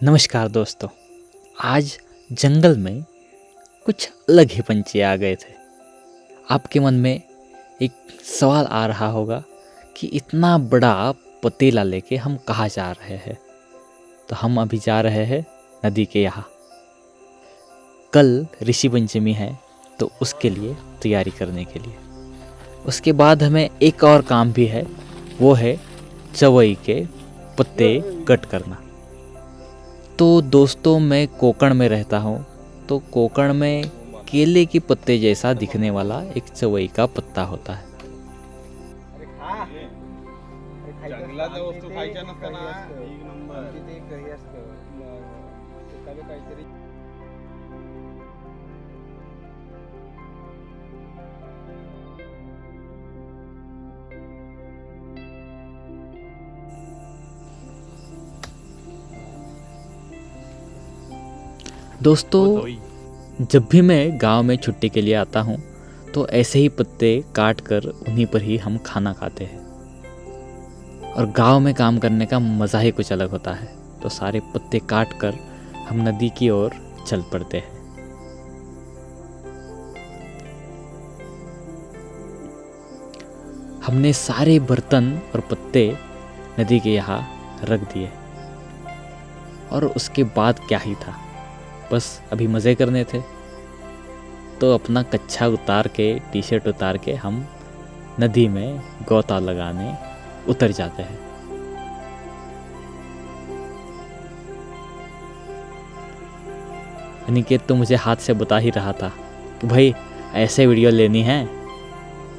नमस्कार दोस्तों। आज जंगल में कुछ अलग ही पंछी आ गए थे। आपके मन में एक सवाल आ रहा होगा कि इतना बड़ा पतीला लेके हम कहाँ जा रहे हैं। तो हम अभी जा रहे हैं नदी के यहाँ। कल ऋषि पंचमी है, तो उसके लिए तैयारी करने के लिए। उसके बाद हमें एक और काम भी है, वो है चवई के पत्ते कट करना। तो दोस्तों, मैं कोकण में रहता हूँ। तो कोकण में केले के पत्ते जैसा दिखने वाला एक चवई का पत्ता होता है। जंगलातल्या वस्तू खायच्या नसताना एक नंबर दोस्तों, जब भी मैं गांव में छुट्टी के लिए आता हूँ तो ऐसे ही पत्ते काट कर उन्हीं पर ही हम खाना खाते हैं। और गांव में काम करने का मज़ा ही कुछ अलग होता है। तो सारे पत्ते काट कर हम नदी की ओर चल पड़ते हैं। हमने सारे बर्तन और पत्ते नदी के यहाँ रख दिए। और उसके बाद क्या ही था, बस अभी मज़े करने थे। तो अपना कच्छा उतार के, टी शर्ट उतार के हम नदी में गोता लगाने उतर जाते हैं। अनिकेत तो मुझे हाथ से बता ही रहा था कि भाई ऐसे वीडियो लेनी है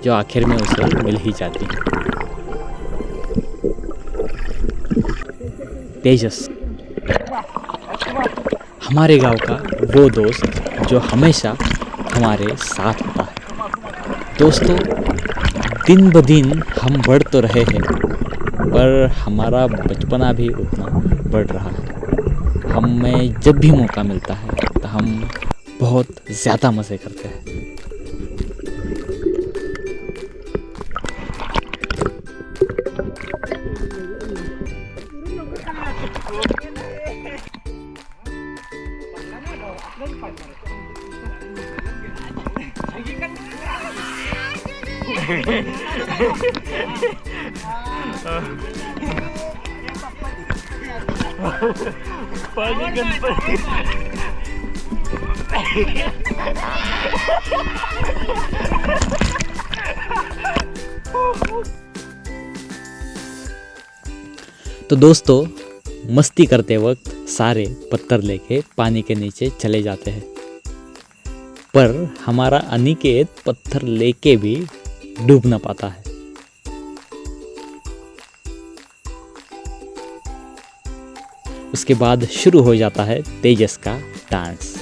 जो आखिर में उसे मिल ही जाती है। तेजस हमारे गांव का वो दोस्त जो हमेशा हमारे साथ होता है। दोस्तों, दिन ब दिन हम बढ़ तो रहे हैं, पर हमारा बचपना भी उतना बढ़ रहा है। हमें जब भी मौका मिलता है तो हम बहुत ज़्यादा मज़े करते हैं। तो दोस्तों, मस्ती करते वक्त सारे पत्थर लेके पानी के नीचे चले जाते हैं। पर हमारा अनिकेत पत्थर लेके भी डूब ना पाता है। उसके बाद शुरू हो जाता है तेजस का डांस।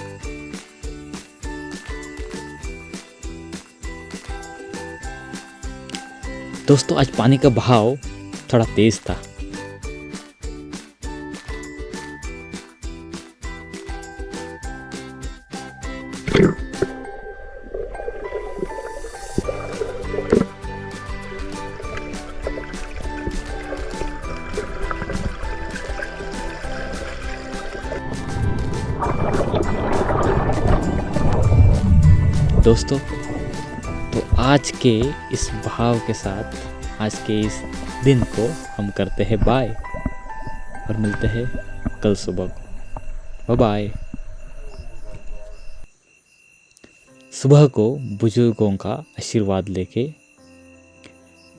दोस्तों, आज पानी का बहाव थोड़ा तेज था। दोस्तों, तो आज के इस भाव के साथ आज के इस दिन को हम करते हैं बाय और मिलते हैं कल सुबह को। बाय। सुबह को बुजुर्गों का आशीर्वाद लेके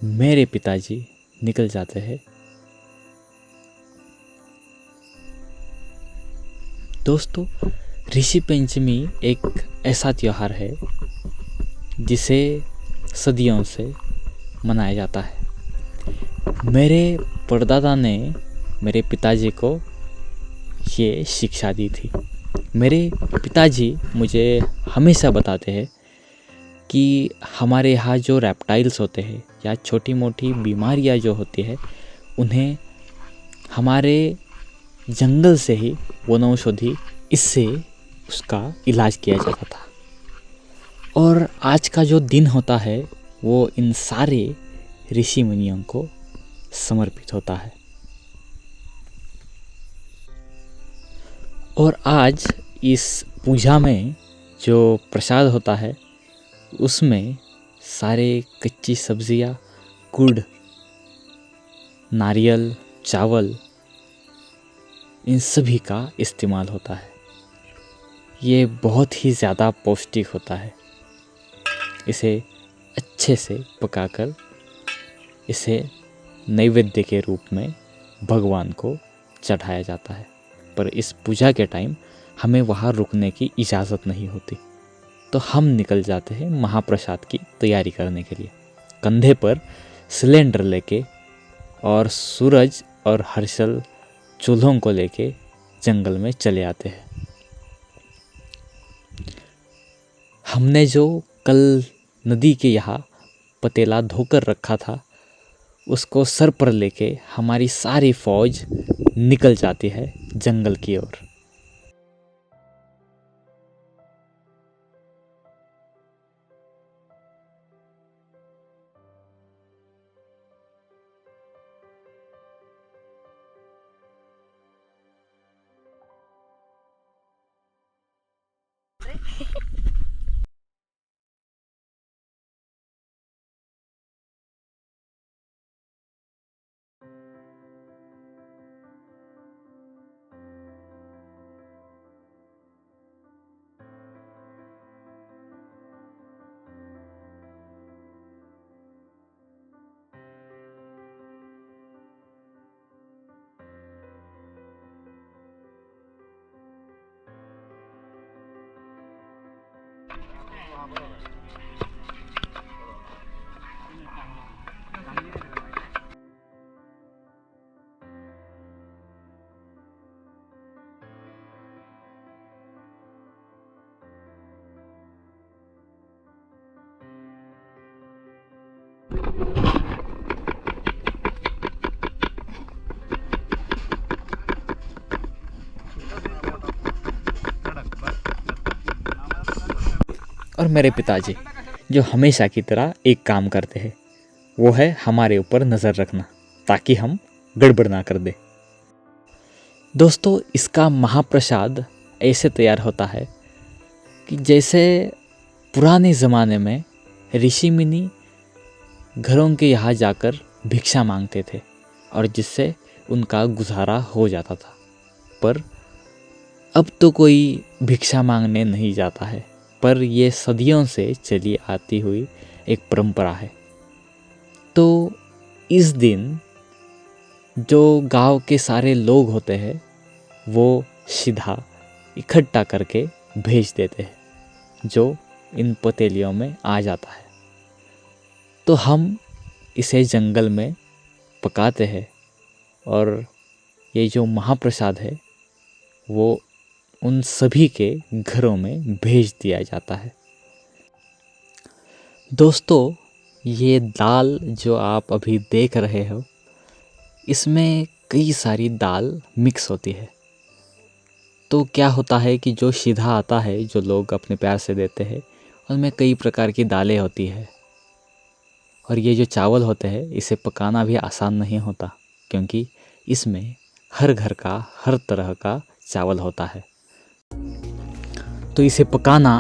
मेरे पिताजी निकल जाते हैं। दोस्तों, ऋषि पंचमी एक ऐसा त्योहार है जिसे सदियों से मनाया जाता है। मेरे परदादा ने मेरे पिताजी को ये शिक्षा दी थी। मेरे पिताजी मुझे हमेशा बताते हैं कि हमारे यहाँ जो रेप्टाइल्स होते हैं या छोटी मोटी बीमारियाँ जो होती है, उन्हें हमारे जंगल से ही वनौषधि इससे उसका इलाज किया जाता था। और आज का जो दिन होता है वो इन सारे ऋषि मुनियों को समर्पित होता है। और आज इस पूजा में जो प्रसाद होता है उसमें सारे कच्ची सब्जियां, गुड़, नारियल, चावल, इन सभी का इस्तेमाल होता है। ये बहुत ही ज़्यादा पौष्टिक होता है। इसे अच्छे से पकाकर इसे नैवेद्य के रूप में भगवान को चढ़ाया जाता है। पर इस पूजा के टाइम हमें वहाँ रुकने की इजाज़त नहीं होती, तो हम निकल जाते हैं महाप्रसाद की तैयारी करने के लिए। कंधे पर सिलेंडर लेके और सूरज और हर्षल चूल्हों को लेके जंगल में चले आते हैं। हमने जो कल नदी के यहाँ पतीला धोकर रखा था उसको सर पर लेके हमारी सारी फौज निकल जाती है जंगल की ओर। और मेरे पिताजी जो हमेशा की तरह एक काम करते हैं, वो है हमारे ऊपर नज़र रखना ताकि हम गड़बड़ ना कर दे। दोस्तों, इसका महाप्रसाद ऐसे तैयार होता है कि जैसे पुराने ज़माने में ऋषि मुनि घरों के यहाँ जाकर भिक्षा मांगते थे और जिससे उनका गुजारा हो जाता था। पर अब तो कोई भिक्षा मांगने नहीं जाता है, पर ये सदियों से चली आती हुई एक परंपरा है। तो इस दिन जो गांव के सारे लोग होते हैं वो सीधा इकट्ठा करके भेज देते हैं जो इन पतीलियों में आ जाता है। तो हम इसे जंगल में पकाते हैं और ये जो महाप्रसाद है वो उन सभी के घरों में भेज दिया जाता है। दोस्तों, ये दाल जो आप अभी देख रहे हो इसमें कई सारी दाल मिक्स होती है। तो क्या होता है कि जो सीधा आता है जो लोग अपने प्यार से देते हैं उनमें कई प्रकार की दालें होती है। और ये जो चावल होते हैं इसे पकाना भी आसान नहीं होता, क्योंकि इसमें हर घर का हर तरह का चावल होता है। तो इसे पकाना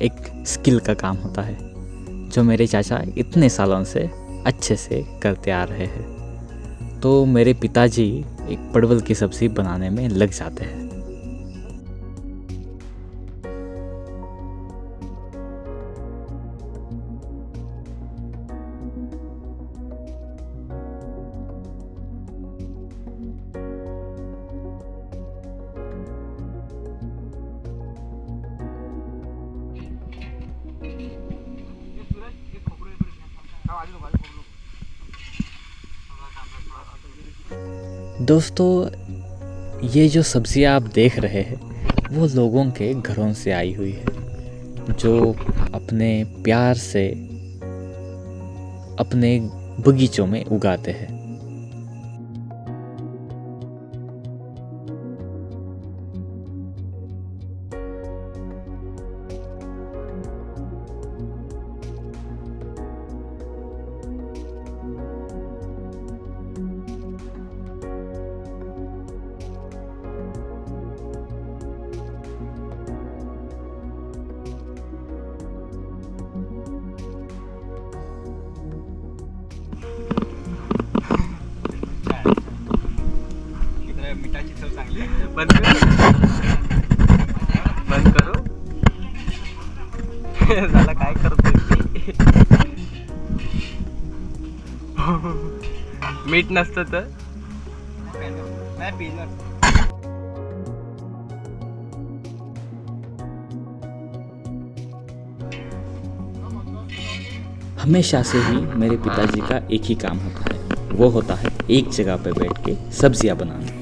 एक स्किल का काम होता है जो मेरे चाचा इतने सालों से अच्छे से करते आ रहे हैं। तो मेरे पिताजी एक परवल की सब्ज़ी बनाने में लग जाते हैं। दोस्तों, ये जो सब्जियां आप देख रहे हैं वो लोगों के घरों से आई हुई है जो अपने प्यार से अपने बगीचों में उगाते हैं। बंद करो झाला काय करतोय मीठ नसतं तर हमेशा से ही मेरे पिताजी का एक ही काम होता है, वो होता है एक जगह पे बैठ के सब्जियां बनाना।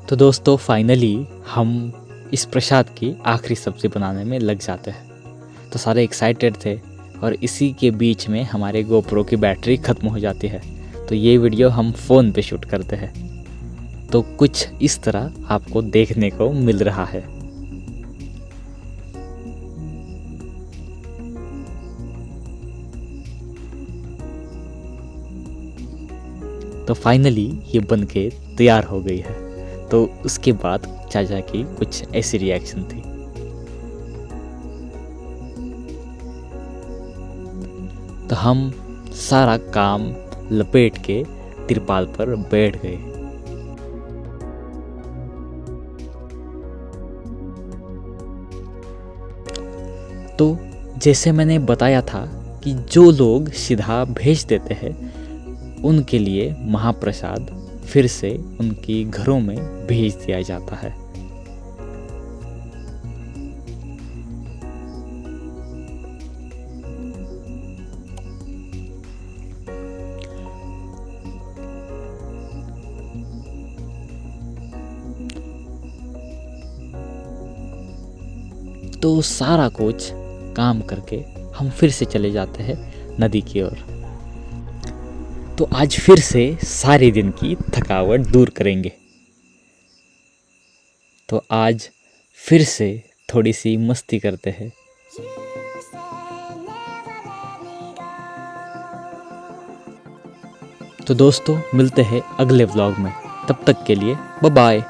तो दोस्तों फाइनली हम इस प्रसाद की आखिरी सब्जी बनाने में लग जाते हैं। तो सारे एक्साइटेड थे और इसी के बीच में हमारे गोप्रो की बैटरी ख़त्म हो जाती है। तो ये वीडियो हम फ़ोन पे शूट करते हैं। तो कुछ इस तरह आपको देखने को मिल रहा है। तो फाइनली ये बन के तैयार हो गई है। तो उसके बाद चाचा की कुछ ऐसी रिएक्शन थी। तो हम सारा काम लपेट के तिरपाल पर बैठ गए। तो जैसे मैंने बताया था कि जो लोग सीधा भेज देते हैं उनके लिए महाप्रसाद फिर से उनकी घरों में भेज दिया जाता है। तो सारा कुछ काम करके हम फिर से चले जाते हैं नदी की ओर। तो आज फिर से सारे दिन की थकावट दूर करेंगे। तो आज फिर से थोड़ी सी मस्ती करते हैं। तो दोस्तों मिलते हैं अगले व्लॉग में, तब तक के लिए बाय बाय।